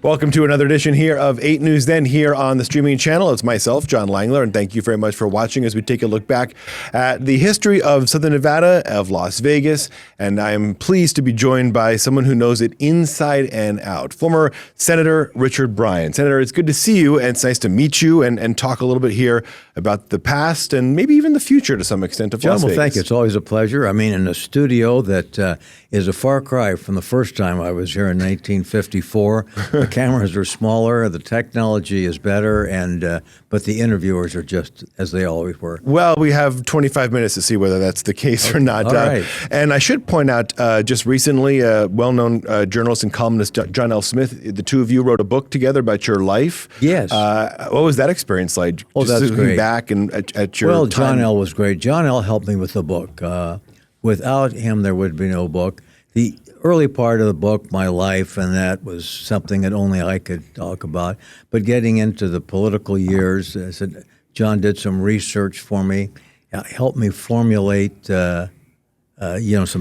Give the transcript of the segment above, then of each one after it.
Welcome to another edition here of 8 News Then here on the streaming channel. It's myself, John Langeler, and thank you very much for watching as we take a look back at the history of Southern Nevada, of Las Vegas, and I am pleased to be joined by someone who knows it inside and out, former Senator Richard Bryan. Senator, it's good to see you, and it's nice to meet you and talk a little bit here about the past and maybe even the future to some extent of Las Vegas. Well, thank you. It's always a pleasure. I mean, in a studio that is a far cry from the first time I was here in 1954. The cameras are smaller, the technology is better, and but the interviewers are just as they always were. Well, we have 25 minutes to see whether that's the case or not. All right. And I should point out, just recently, well-known journalist and columnist John L. Smith, the two of you wrote a book together about your life. Yes. What was that experience like? Oh, just that's looking great. back and at your Well, time. John L. was great. John L. helped me with the book. Without him, there would be no book. The early part of the book, my life, and that was something that only I could talk about. But getting into the political years, I said, John did some research for me, helped me formulate, some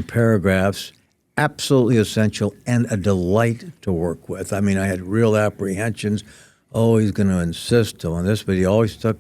paragraphs, absolutely essential and a delight to work with. I mean, I had real apprehensions. Oh, he's going to insist on this, but he always took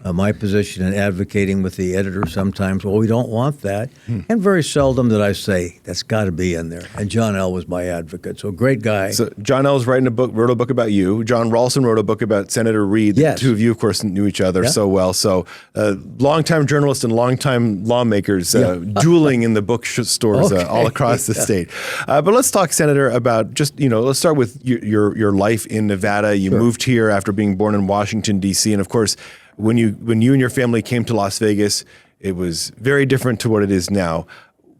my position in advocating with the editor sometimes, well, we don't want that. And very seldom did I say, that's got to be in there. And John L. was my advocate. So great guy. So John L. wrote a book about you. John Ralston wrote a book about Senator Reed. Yes. The two of you, of course, knew each other so well. So longtime journalists and longtime lawmakers dueling in the bookstores all across the state. But let's talk, Senator, about just, let's start with your life in Nevada. You moved here after being born in Washington, D.C. And, of course, when you and your family came to Las Vegas, it was very different to what it is now.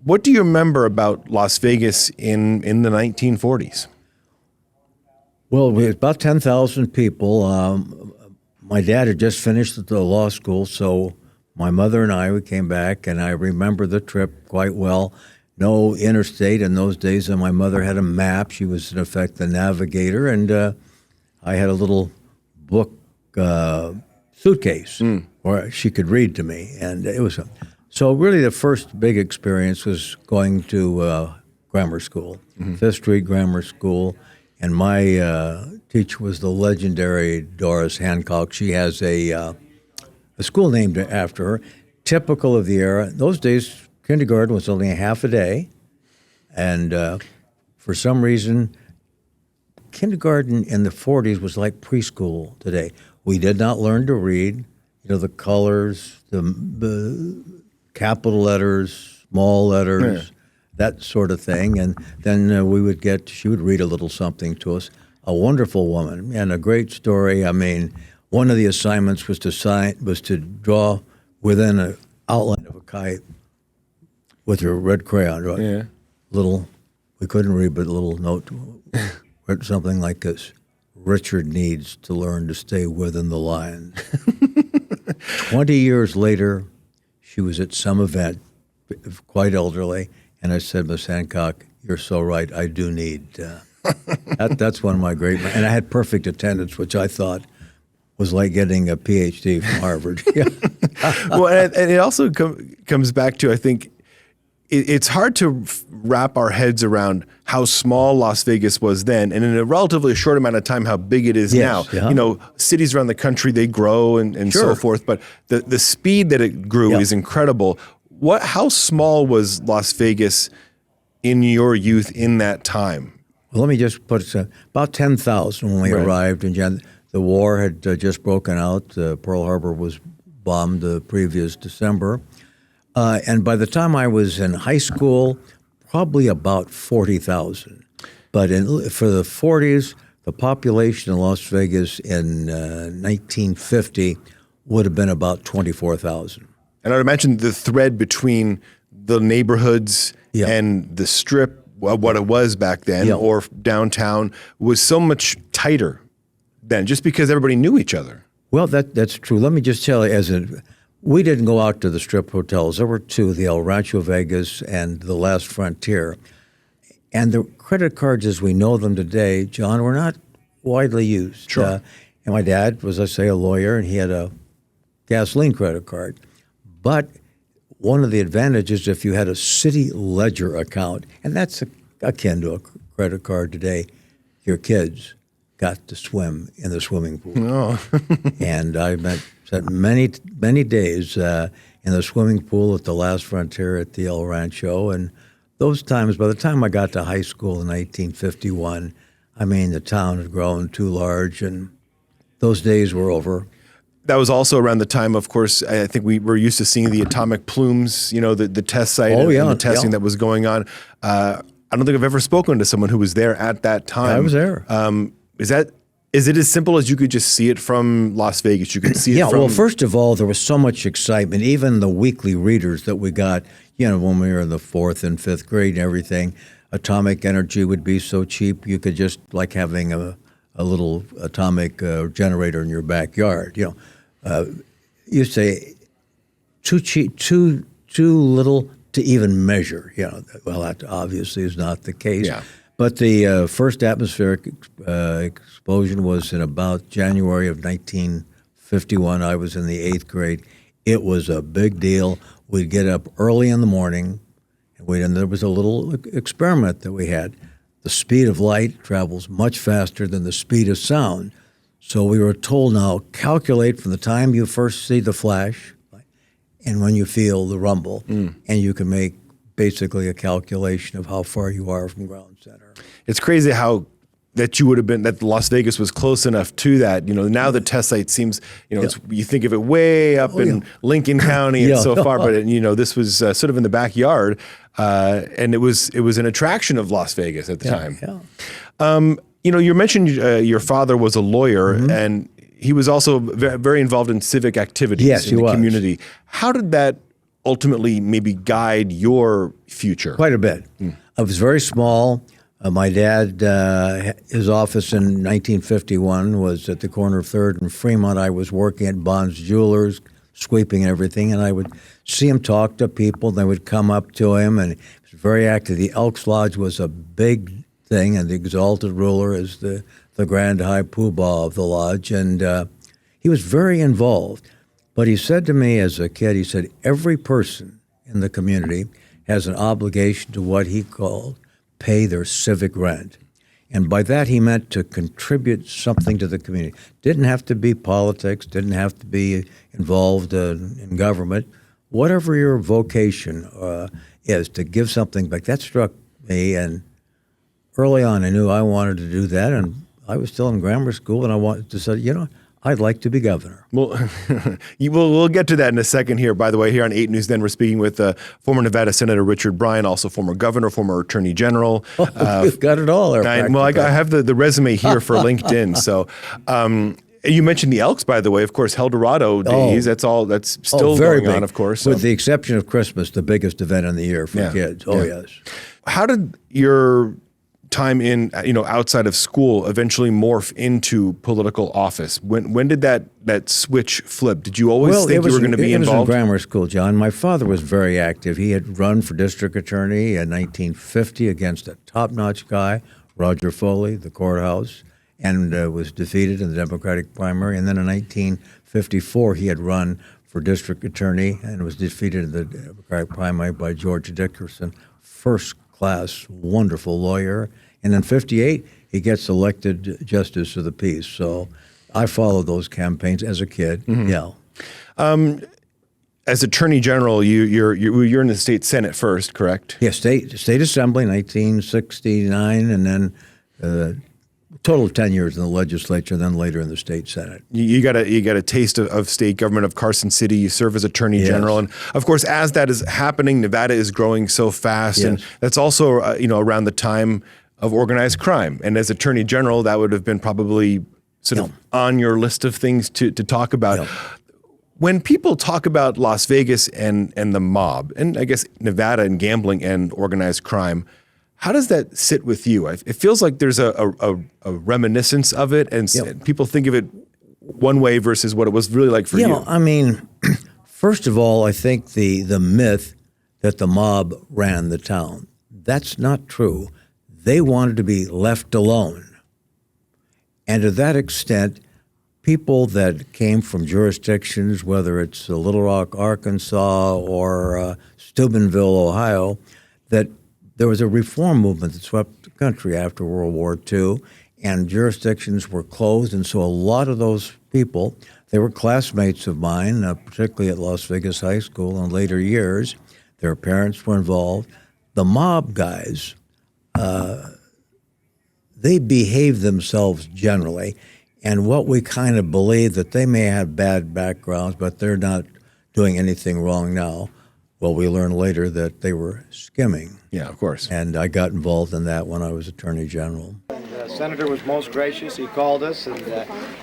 What do you remember about Las Vegas in the 1940s? Well, we had about 10,000 people. My dad had just finished at the law school, so my mother and we came back, and I remember the trip quite well. No interstate in those days, and my mother had a map. She was, in effect, the navigator, and I had a little book suitcase where she could read to me, and it was so really the first big experience was going to grammar school, Fifth Street Grammar School, and my teacher was the legendary Doris Hancock. She has a school named after her, typical of the era. In those days, kindergarten was only a half a day, and for some reason, kindergarten in the 40s was like preschool today. We did not learn to read, the colors, the capital letters, small letters, that sort of thing. And then she would read a little something to us. A wonderful woman and a great story. I mean, one of the assignments was to draw within an outline of a kite with your red crayon. Right? Yeah. We couldn't read, but a little note, something like this. Richard needs to learn to stay within the lines. 20 years later, she was at some event, quite elderly, and I said, Miss Hancock, you're so right, I do need. That's one of my great, and I had perfect attendance, which I thought was like getting a PhD from Harvard. Well, and it also comes back to, I think, it's hard to wrap our heads around how small Las Vegas was then, and in a relatively short amount of time, how big it is now. Yeah. Cities around the country, they grow and so forth, but the speed that it grew is incredible. How small was Las Vegas in your youth in that time? Well, let me just put it, about 10,000 when we arrived in January. The war had just broken out. Pearl Harbor was bombed the previous December. And by the time I was in high school, probably about 40,000. But for the 40s, the population in Las Vegas in 1950 would have been about 24,000. And I would imagine the thread between the neighborhoods and the Strip, what it was back then, or downtown, was so much tighter then, just because everybody knew each other. Well, that's true. Let me just tell you, we didn't go out to the Strip hotels. There were two, the El Rancho Vegas and the Last Frontier. And the credit cards as we know them today, John, were not widely used. Sure. And my dad was, I say, a lawyer, and he had a gasoline credit card. But one of the advantages, if you had a city ledger account, and that's akin to a credit card today, your kids got to swim in the swimming pool. Oh. And I spent many days in the swimming pool at the Last Frontier at the El Rancho. And those times, by the time I got to high school in 1951, I mean, the town had grown too large, and those days were over. That was also around the time, of course, I think we were used to seeing the atomic plumes, the test site and the testing that was going on. I don't think I've ever spoken to someone who was there at that time. I was there. Is it as simple as you could just see it from Las Vegas? You could see it from... Well, first of all, there was so much excitement. Even the weekly readers that we got, when we were in the 4th and 5th grade and everything, atomic energy would be so cheap, you could just, like having a little atomic generator in your backyard. You say too cheap, too little to even measure. Well, that obviously is not the case. Yeah. But the first atmospheric explosion was in about January of 1951. I was in the 8th grade. It was a big deal. We'd get up early in the morning, and there was a little experiment that we had. The speed of light travels much faster than the speed of sound. So we were told, now calculate from the time you first see the flash and when you feel the rumble, and you can make basically a calculation of how far you are from ground center. It's crazy how that Las Vegas was close enough to that. Now the test site seems, you think of it way up in Lincoln County and so far, but this was sort of in the backyard, and it was an attraction of Las Vegas at the time. Yeah. You mentioned your father was a lawyer, and he was also very involved in civic activities in the community. How did that ultimately maybe guide your future? Quite a bit. I was very small. My dad, his office in 1951 was at the corner of 3rd and Fremont. I was working at Bond's Jewelers, sweeping everything, and I would see him talk to people. They would come up to him, and he was very active. The Elks Lodge was a big thing, and the exalted ruler is the grand high poobah of the lodge, and he was very involved. But he said to me as a kid, he said, every person in the community has an obligation to what he called pay their civic rent. And by that he meant to contribute something to the community. Didn't have to be politics, didn't have to be involved in government. Whatever your vocation is, to give something back. That struck me, and early on I knew I wanted to do that, and I was still in grammar school, and I wanted to say, I'd like to be governor. Well, we'll get to that in a second here. By the way, here on 8 News Then, we're speaking with former Nevada Senator Richard Bryan, also former governor, former attorney general. You've got it all there. I have the resume here for LinkedIn. So you mentioned the Elks, by the way, of course, Eldorado days. That's still going on, of course. With the exception of Christmas, the biggest event in the year for kids. Yes. How did your time in outside of school eventually morph into political office? When did that switch flip? Did you always think you were going to be involved? It was in grammar school, John. My father was very active. He had run for district attorney in 1950 against a top-notch guy, Roger Foley, the courthouse, and was defeated in the Democratic primary. And then in 1954, he had run for district attorney and was defeated in the Democratic primary by George Dickerson, first-class, wonderful lawyer. And in 58, he gets elected Justice of the Peace. So I followed those campaigns as a kid. As Attorney General, you're in the state Senate first, correct? Yeah, State Assembly, 1969, and then total of 10 years in the legislature, then later in the state Senate. You got a taste of state government of Carson City. You serve as Attorney General, and of course, as that is happening, Nevada is growing so fast, and that's also around the time of organized crime. And as Attorney General, that would have been probably sort of on your list of things to talk about. When people talk about Las Vegas and the mob, and I guess Nevada and gambling and organized crime, how does that sit with you? It feels like there's a reminiscence of it, and people think of it one way versus what it was really like for you. I mean, first of all, I think the myth that the mob ran the town, that's not true. They wanted to be left alone. And to that extent, people that came from jurisdictions, whether it's Little Rock, Arkansas, or Steubenville, Ohio, that there was a reform movement that swept the country after World War II, and jurisdictions were closed, and so a lot of those people, they were classmates of mine, particularly at Las Vegas High School in later years. Their parents were involved. The mob guys, they behave themselves generally, and what we kind of believe that they may have bad backgrounds, but they're not doing anything wrong now. Well, we learned later that they were skimming. Yeah, of course. And I got involved in that when I was Attorney General. The senator was most gracious. He called us and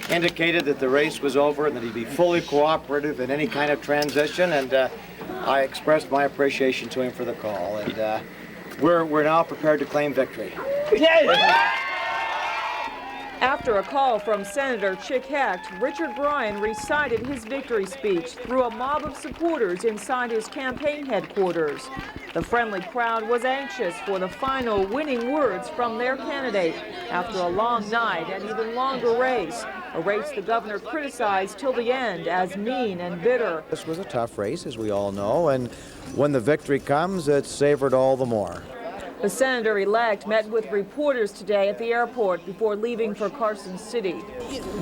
indicated that the race was over and that he'd be fully cooperative in any kind of transition. And I expressed my appreciation to him for the call. And we're now prepared to claim victory. After a call from Senator Chick Hecht, Richard Bryan recited his victory speech through a mob of supporters inside his campaign headquarters. The friendly crowd was anxious for the final winning words from their candidate after a long night and even longer race, a race the governor criticized till the end as mean and bitter. This was a tough race, as we all know, and when the victory comes, it's savored all the more. The senator-elect met with reporters today at the airport before leaving for Carson City.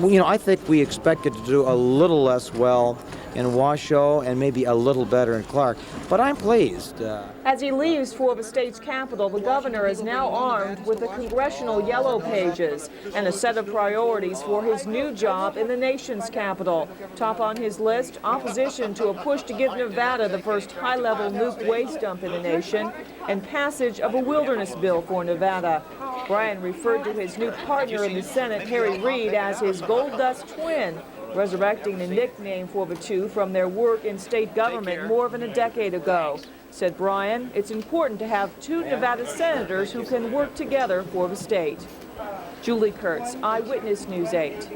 You know, I think we expected to do a little less well in Washoe and maybe a little better in Clark, but I'm pleased. As he leaves for the state's capital, the governor is now armed with the congressional yellow pages and a set of priorities for his new job in the nation's capital. Top on his list, opposition to a push to give Nevada the first high-level nuke waste dump in the nation and passage of a wilderness bill for Nevada. Bryan referred to his new partner in the Senate, Harry Reid, as his gold dust twin, resurrecting the nickname for the two from their work in state government more than a decade ago. Said Bryan, it's important to have two Nevada senators who can work together for the state. Julie Kurtz, Eyewitness News 8.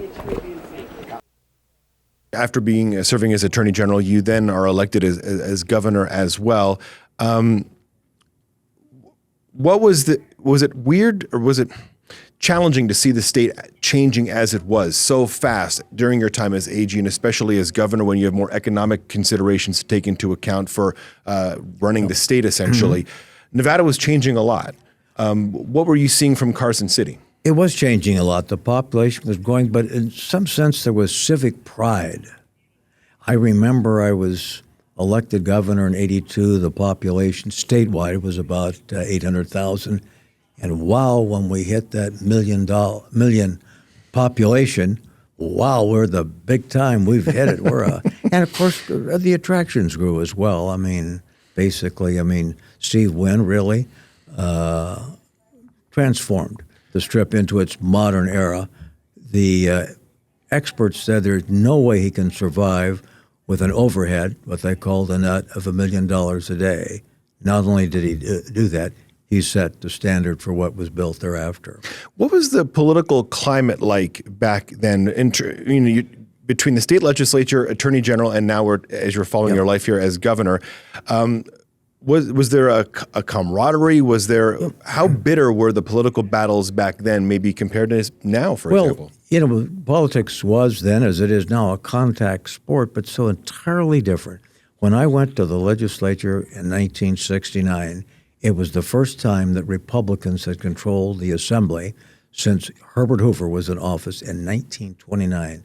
After serving as Attorney General, you then are elected as governor as well. Was it weird or was it challenging to see the state changing as it was so fast during your time as AG and especially as governor when you have more economic considerations to take into account for running the state essentially? Nevada was changing a lot. What were you seeing from Carson City? It was changing a lot. The population was growing, but in some sense there was civic pride. I remember I was elected governor in '82. The population statewide was about 800,000. And wow, when we hit that million population, wow, we're the big time. We've hit it. And of course, the attractions grew as well. I mean, basically, Steve Wynn really transformed the Strip into its modern era. The experts said there's no way he can survive with an overhead, what they called a nut of $1 million a day. Not only did he do that, he set the standard for what was built thereafter. What was the political climate like back then? Between the state legislature, attorney general, and now as you're following your life here as governor, was there a camaraderie? Was there how bitter were the political battles back then, maybe compared to now, for example? Politics was then, as it is now, a contact sport, but so entirely different. When I went to the legislature in 1969. It was the first time that Republicans had controlled the assembly since Herbert Hoover was in office in 1929.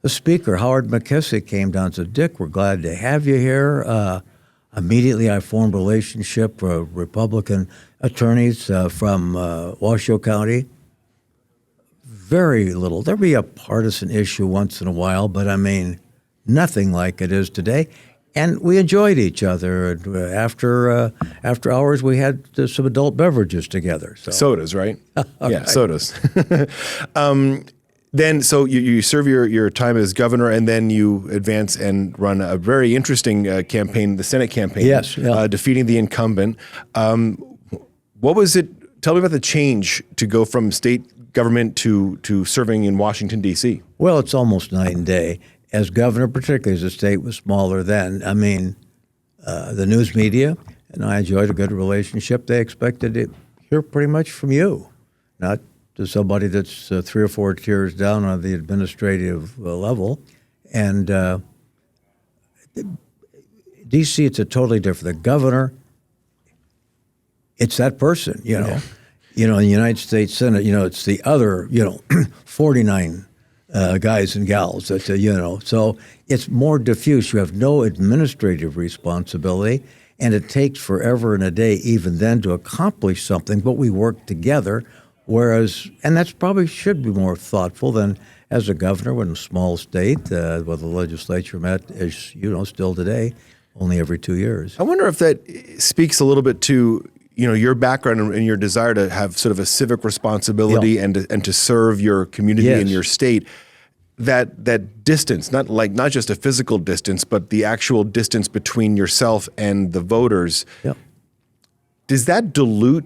The speaker, Howard McKissick, came down and said, "Dick, we're glad to have you here." Immediately I formed a relationship with Republican attorneys from Washoe County. Very little. There'd be a partisan issue once in a while, but nothing like it is today. And we enjoyed each other. After hours, we had some adult beverages together. So. Sodas, right? Yeah, right. Sodas. Then, so you serve your time as governor, and then you advance and run a very interesting campaign, the Senate campaign. Yes, yeah. Defeating the incumbent. What was it? Tell me about the change to go from state government to serving in Washington, D.C. Well, it's almost night and day. As governor, particularly as the state was smaller then, the news media and I enjoyed a good relationship. They expected to hear pretty much from you, not to somebody that's 3 or 4 tiers down on the administrative level. And D.C., it's a totally different. The governor, it's that person, you know. in the United States Senate, it's the other, 49 guys and gals that, so it's more diffuse. You have no administrative responsibility, and it takes forever and a day even then to accomplish something, but we work together, and that's probably should be more thoughtful than as a governor in a small state where the legislature met, as still today, only every 2 years. I wonder if that speaks a little bit to your background and your desire to have sort of a civic responsibility and to serve your community and your state. That distance, not just a physical distance, but the actual distance between yourself and the voters. Yep. Does that dilute?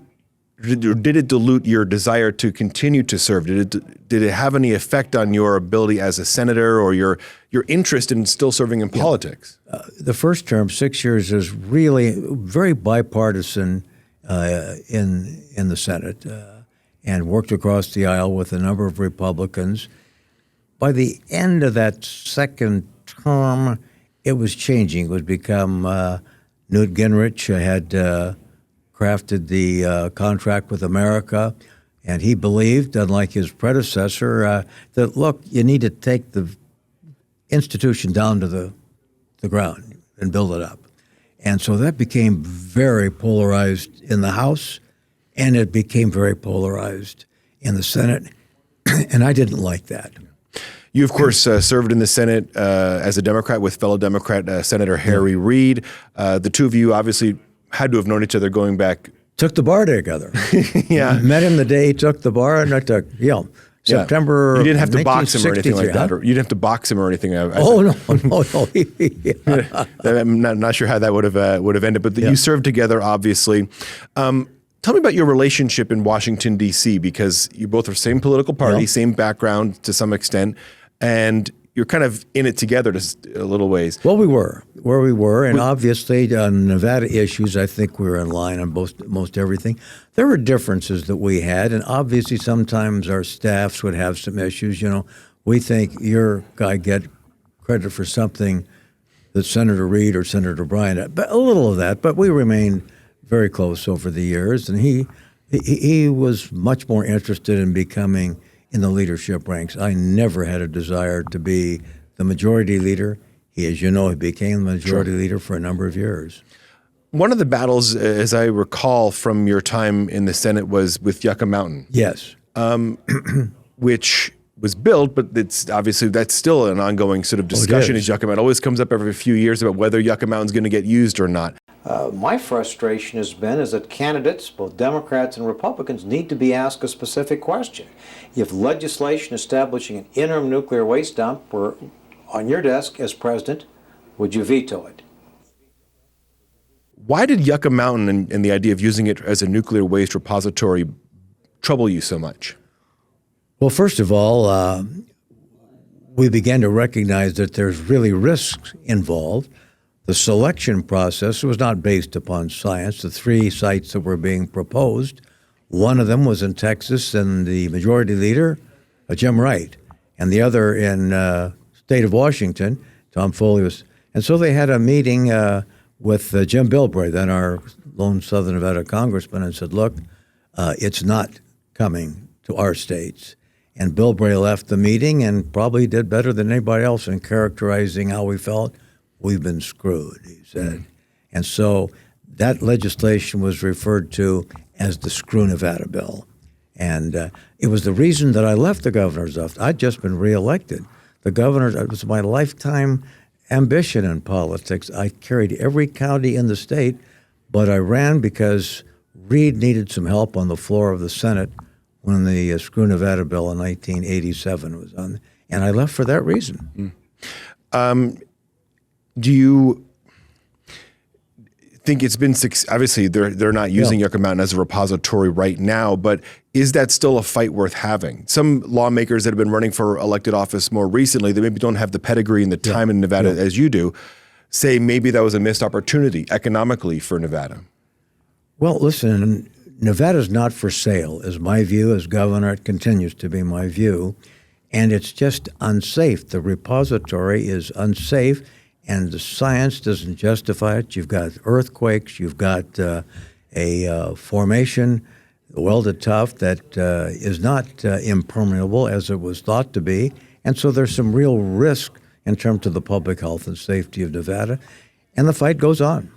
Did it dilute your desire to continue to serve? Did it have any effect on your ability as a senator or your interest in still serving in politics? The first term, 6 years, is really very bipartisan in the Senate, and worked across the aisle with a number of Republicans. By the end of that second term, it was changing. It was become Newt Gingrich had crafted the contract with America, and he believed, unlike his predecessor, that, look, you need to take the institution down to the ground and build it up. And so that became very polarized in the House, and it became very polarized in the Senate, and I didn't like that. You, of course, served in the Senate as a Democrat with fellow Democrat Senator Harry Reid. The two of you obviously had to have known each other going back. Took the bar together. Yeah. Met him the day he took the bar, and I took, September. You didn't have to box him or anything like that. Huh? Or you didn't have to box him or anything. No. I'm not sure how that would have ended, but you served together, obviously. Tell me about your relationship in Washington, D.C., because you both are same political party, same background to some extent, and you're kind of in it together to a little ways. Well, we were where we were, and obviously on Nevada issues, I think we were in line on most everything. There were differences that we had, and obviously sometimes our staffs would have some issues. We think your guy get credit for something that Senator Reid or Senator Bryan had, but a little of that. But we remained very close over the years, and he was much more interested in becoming in the leadership ranks. I never had a desire to be the majority leader. He became the majority leader for a number of years. One of the battles, as I recall from your time in the Senate, was with Yucca Mountain. Yes. Which was built, but that's still an ongoing sort of discussion. As Yucca Mountain always comes up every few years about whether Yucca Mountain's going to get used or not. My frustration has been that candidates, both Democrats and Republicans, need to be asked a specific question. If legislation establishing an interim nuclear waste dump were on your desk as president, would you veto it? Why did Yucca Mountain and the idea of using it as a nuclear waste repository trouble you so much? Well, first of all, we began to recognize that there's really risks involved. The selection process was not based upon science. The 3 sites that were being proposed, one of them was in Texas, and the majority leader, Jim Wright, and the other in state of Washington, Tom Foley was. And so they had a meeting with Jim Bilbray, then our lone Southern Nevada congressman, and said, look, it's not coming to our states. And Bilbray left the meeting and probably did better than anybody else in characterizing how we felt. We've been screwed, he said. And so that legislation was referred to as the Screw Nevada Bill. And it was the reason that I left the governor's office. I'd just been reelected. It was my lifetime ambition in politics. I carried every county in the state, but I ran because Reid needed some help on the floor of the Senate when the Screw Nevada Bill in 1987 was on. And I left for that reason. Do you think it's been obviously they're not using Yucca Mountain as a repository right now, but is that still a fight worth having? Some lawmakers that have been running for elected office more recently, that maybe don't have the pedigree and the time in Nevada as you do, say maybe that was a missed opportunity economically for Nevada. Well, listen, Nevada's not for sale, is my view as governor. It continues to be my view. And it's just unsafe. The repository is unsafe, and the science doesn't justify it. You've got earthquakes. You've got a formation welded tough that is not impermeable as it was thought to be. And so there's some real risk in terms of the public health and safety of Nevada. And the fight goes on.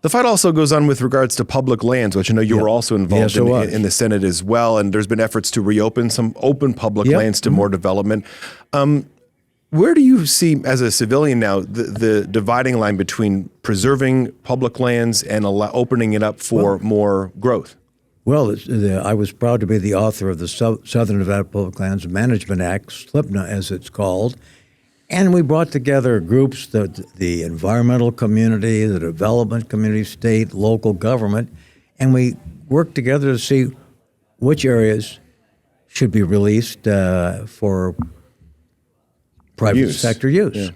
The fight also goes on with regards to public lands, which I know you were also involved in the Senate as well. And there's been efforts to reopen some open public lands to more development. Where do you see, as a civilian now, the dividing line between preserving public lands and opening it up for more growth? Well, I was proud to be the author of the Southern Nevada Public Lands Management Act, SLPNA as it's called. And we brought together groups, the environmental community, the development community, state, local government, and we worked together to see which areas should be released for private sector use. Yeah.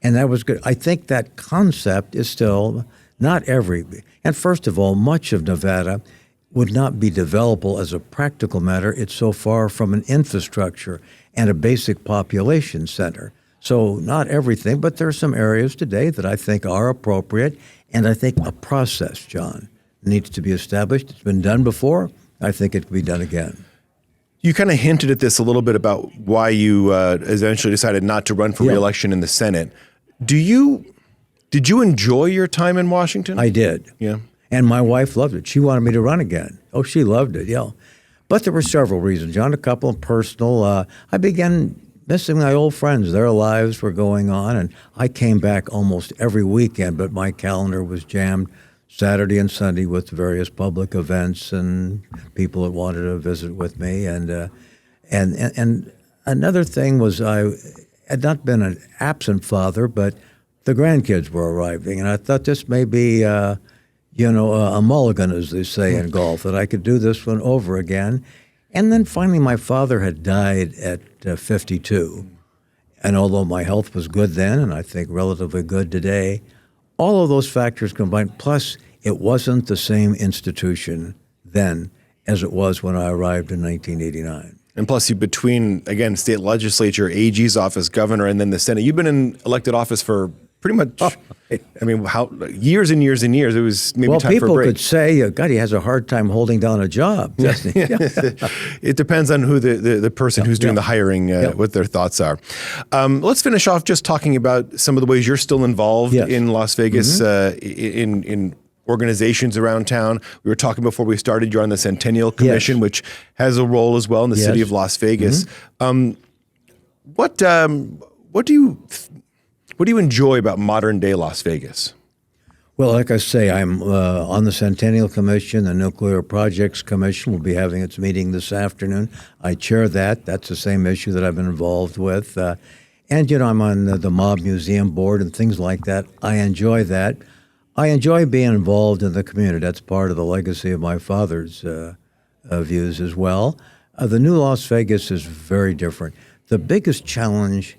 And that was good. I think that concept is still not and first of all, much of Nevada would not be developable as a practical matter. It's so far from an infrastructure and a basic population center. So not everything, but there are some areas today that I think are appropriate, and I think a process, John, needs to be established. It's been done before. I think it can be done again. You kind of hinted at this a little bit about why you eventually decided not to run for re-election in the Senate. Did you enjoy your time in Washington? I did. Yeah. And my wife loved it. She wanted me to run again. Oh, she loved it, yeah. But there were several reasons, John, a couple of personal. I began missing my old friends. Their lives were going on, and I came back almost every weekend, but my calendar was jammed Saturday and Sunday with various public events and people that wanted to visit with me. And another thing was I had not been an absent father, but the grandkids were arriving, and I thought this may be, a mulligan, as they say in golf, that I could do this one over again. And then finally, my father had died at 52. And although my health was good then, and I think relatively good today, all of those factors combined, plus it wasn't the same institution then as it was when I arrived in 1989. And plus, between, again, state legislature, AG's office, governor, and then the Senate, you've been in elected office for pretty much, years and years and years. It was maybe time for a break. Well, people could say, God, he has a hard time holding down a job, doesn't he? It depends on who the person who's doing the hiring, what their thoughts are. Let's finish off just talking about some of the ways you're still involved in Las Vegas, in organizations around town. We were talking before we started, you're on the Centennial Commission, which has a role as well in the city of Las Vegas. What do you enjoy about modern day Las Vegas? Well, like I say, I'm on the Centennial Commission. The Nuclear Projects Commission will be having its meeting this afternoon. I chair that. That's the same issue that I've been involved with. And, I'm on the Mob Museum Board and things like that. I enjoy that. I enjoy being involved in the community. That's part of the legacy of my father's views as well. The new Las Vegas is very different. The biggest challenge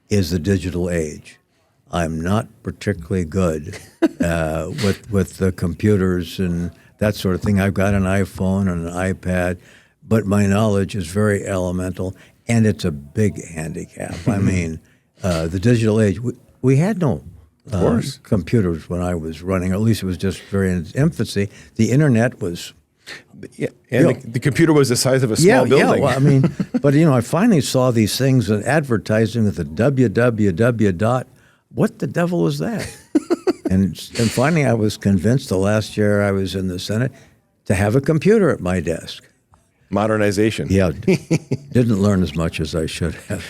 is the digital age. I'm not particularly good with the computers and that sort of thing. I've got an iPhone and an iPad, but my knowledge is very elemental, and it's a big handicap. I mean, the digital age, we had no computers when I was running, or at least it was just very in its infancy. The internet was... Yeah, and the computer was the size of a small building. Yeah, well, but I finally saw these things in advertising with the www. What the devil was that? and finally, I was convinced the last year I was in the Senate to have a computer at my desk. Modernization. Yeah, didn't learn as much as I should have.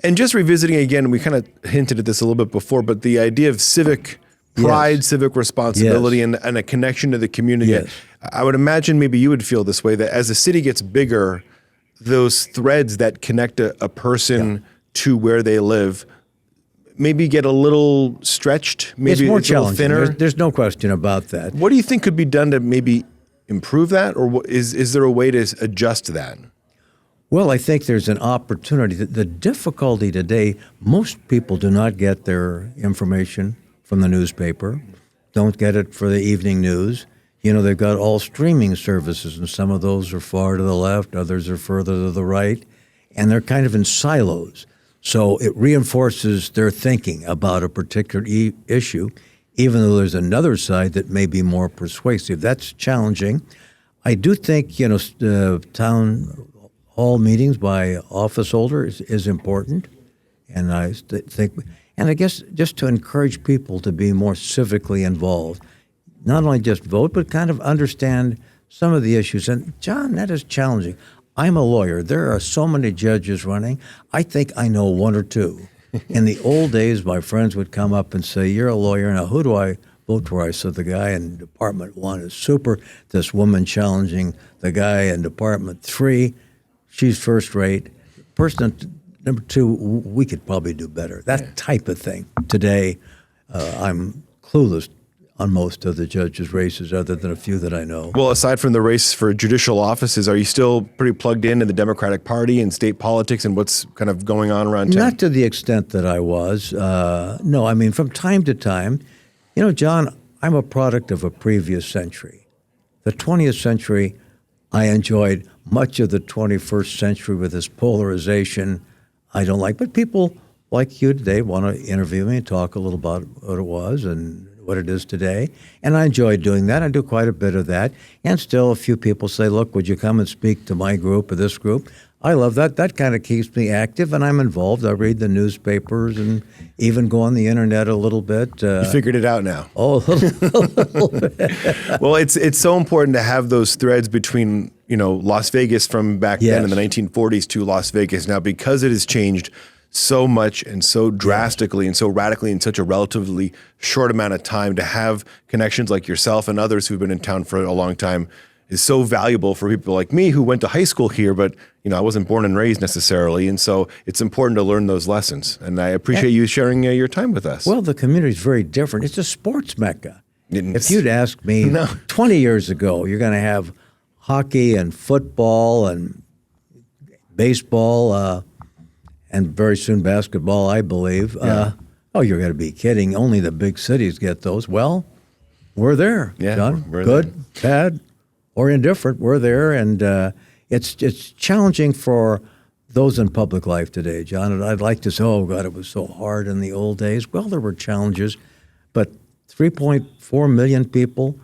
And just revisiting again, we kind of hinted at this a little bit before, but the idea of civic pride, civic responsibility, and a connection to the community. Yes. I would imagine maybe you would feel this way, that as the city gets bigger, those threads that connect a person to where they live maybe get a little stretched, maybe it's more a little thinner. There's no question about that. What do you think could be done to maybe improve that, or is there a way to adjust that? Well, I think there's an opportunity. The difficulty today, most people do not get their information from the newspaper, don't get it for the evening news. They've got all streaming services, and some of those are far to the left, others are further to the right, and they're kind of in silos. So it reinforces their thinking about a particular issue, even though there's another side that may be more persuasive. That's challenging. I do think, town hall meetings by office holders is important. And I think, and I guess just to encourage people to be more civically involved, not only just vote, but kind of understand some of the issues. And John, that is challenging. I'm a lawyer. There are so many judges running. I think I know one or two. In the old days, my friends would come up and say, "You're a lawyer. Now, who do I vote for?" I said, "The guy in Department 1 is super. This woman challenging the guy in Department 3, she's first rate. Person number 2, we could probably do better." That type of thing. Today, I'm clueless on most of the judges' races other than a few that I know. Well, aside from the race for judicial offices, are you still pretty plugged in the Democratic Party and state politics and what's kind of going on around town? Not to the extent that I was. No, I mean, from time to time. John, I'm a product of a previous century. The 20th century, I enjoyed much of the 21st century with this polarization I don't like. But people like you today want to interview me and talk a little about what it was and what it is today. And I enjoy doing that. I do quite a bit of that. And still a few people say, "Look, would you come and speak to my group or this group?" I love that. That kind of keeps me active, and I'm involved. I read the newspapers and even go on the internet a little bit. You figured it out now. Oh, a little bit. Well, it's so important to have those threads between, Las Vegas from back then in the 1940s to Las Vegas now, because it has changed so much and so drastically and so radically in such a relatively short amount of time. To have connections like yourself and others who've been in town for a long time is so valuable for people like me who went to high school here, but I wasn't born and raised necessarily. And so it's important to learn those lessons. And I appreciate you sharing your time with us. Well, the community is very different. It's a sports mecca. If you'd asked me 20 years ago, you're going to have hockey and football and baseball, and very soon basketball, I believe. Yeah. You're going to be kidding. Only the big cities get those. Well, we're there, John. We're good, there. bad, or indifferent. We're there, and it's challenging for those in public life today, John. And I'd like to say, "Oh, God, it was so hard in the old days." Well, there were challenges, but 3.4 million people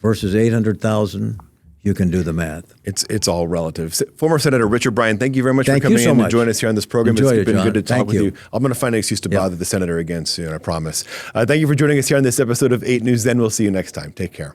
versus 800,000. You can do the math. It's all relative. Former Senator Richard Bryan, thank you very much for Thank coming you so in much. and joining us here on this program. Enjoyed It's it, been John. good to talk Thank with you. you. I'm going to find an excuse to bother the senator again soon, I promise. Thank you for joining us here on this episode of 8 News Then. We'll see you next time. Take care.